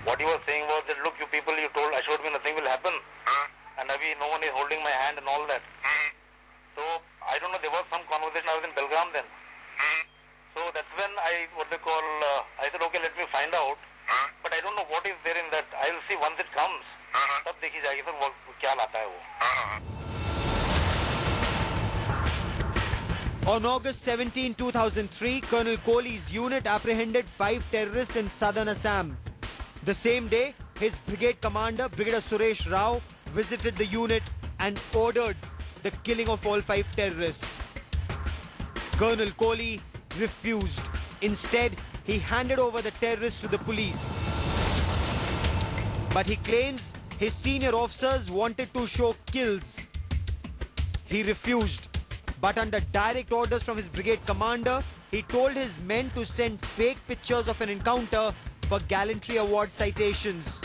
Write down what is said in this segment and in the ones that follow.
what he was saying was that, look, you people, you assured me nothing will happen, and no one is holding my hand and all that. So I don't know, there was some conversation. I was in Belgaum then. So that's when I said, okay, let me find out. But I don't know what is there in that. I will see once it comes. तब देखी जाएगी sir वो क्या लाता है वो. On August 17, 2003, Colonel Kohli's unit apprehended 5 terrorists in southern Assam. The same day, his brigade commander, Brigadier Suresh Rao, visited the unit and ordered the killing of all 5 terrorists. Colonel Kohli refused. Instead, he handed over the terrorists to the police. But he claims his senior officers wanted to show kills. He refused. But under direct orders from his brigade commander, he told his men to send fake pictures of an encounter for gallantry award citations.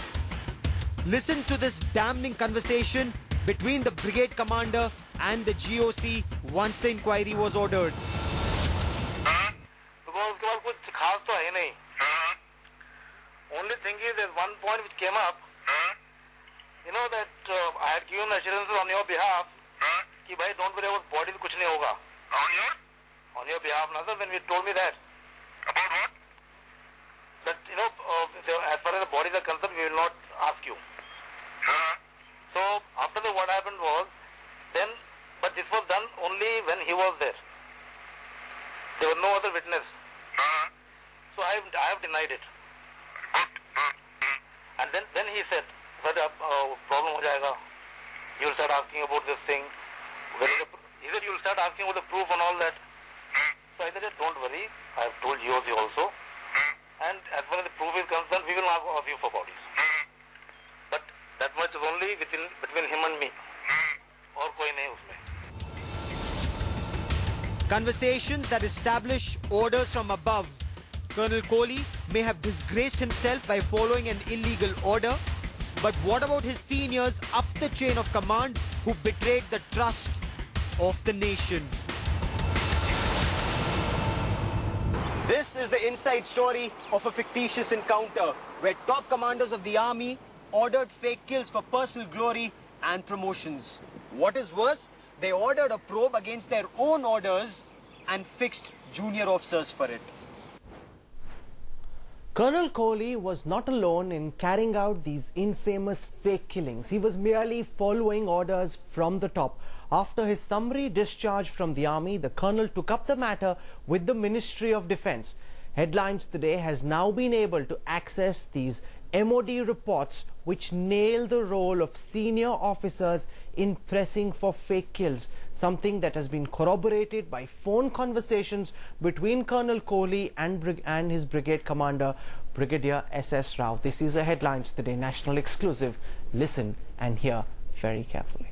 Listen to this damning conversation between the brigade commander and the GOC once the inquiry was ordered. Because कुछ खास तो है नहीं. Only thing is, there's one point which came up. You know that I had given assurances on your behalf. कि भाई don't worry about body कुछ नहीं होगा. On your behalf, ना sir, when you told me that. About what? That as far as the bodies are concerned, we will not ask you. So after that, what happened was, then, but this was done only when he was there. There was no other witness. So I have denied it. And then he said, sir, problem हो जाएगा. You will start asking about this thing. He said, you will start asking about the proof and all that. So I said, don't worry, I have told GOC also. And as far as the proof is concerned, we will not ask you for bodies. But that much is only between him and me. और कोई नहीं उसमें. Conversations that establish orders from above. Colonel Kohli may have disgraced himself by following an illegal order. But what about his seniors up the chain of command who betrayed the trust of the nation? This is the inside story of a fictitious encounter where top commanders of the army ordered fake kills for personal glory and promotions. What is worse, they ordered a probe against their own orders and fixed junior officers for it. Colonel Kohli was not alone in carrying out these infamous fake killings. He was merely following orders from the top. After his summary discharge from the army, the colonel took up the matter with the Ministry of Defence. Headlines Today has now been able to access these MOD reports which nail the role of senior officers in pressing for fake kills, something that has been corroborated by phone conversations between Colonel Kohli and his brigade commander, Brigadier S.S. Rao. This is a Headlines Today national exclusive. Listen and hear very carefully.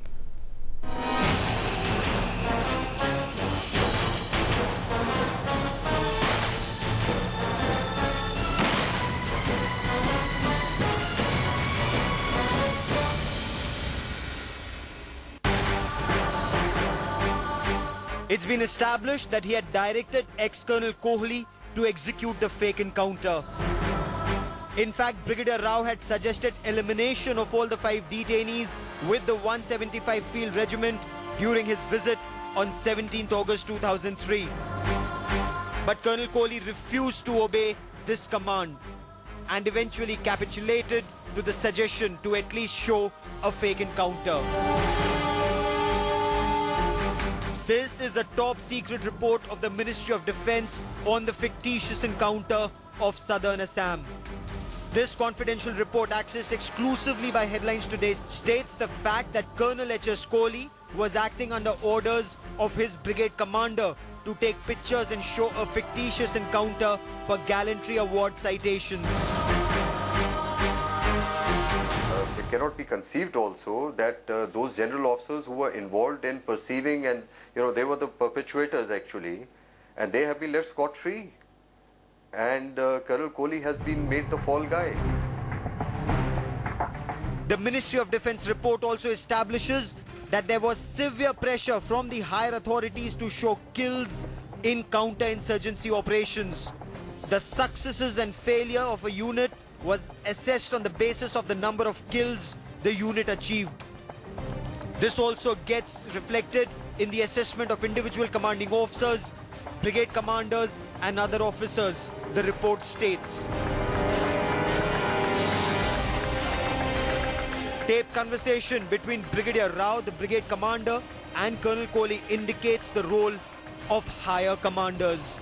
It's been established that he had directed ex-Colonel Kohli to execute the fake encounter. In fact, Brigadier Rao had suggested elimination of all the 5 detainees with the 175 Field Regiment during his visit on 17th August 2003. But Colonel Kohli refused to obey this command and eventually capitulated to the suggestion to at least show a fake encounter. This is the top secret report of the Ministry of Defence on the fictitious encounter of southern Assam. This confidential report, accessed exclusively by Headlines Today, states the fact that Colonel H.S. Kohli was acting under orders of his brigade commander to take pictures and show a fictitious encounter for gallantry award citations. It cannot be conceived also that those general officers who were involved in perceiving, and they were the perpetuators actually, and they have been left scot-free, and Colonel Kohli has been made the fall guy. The Ministry of Defence report also establishes that there was severe pressure from the higher authorities to show kills in counter-insurgency operations. The successes and failure of a unit was assessed on the basis of the number of kills the unit achieved. This also gets reflected in the assessment of individual commanding officers, brigade commanders and other officers, the report states. Tape conversation between Brigadier Rao, the brigade commander, and Colonel Kohli indicates the role of higher commanders.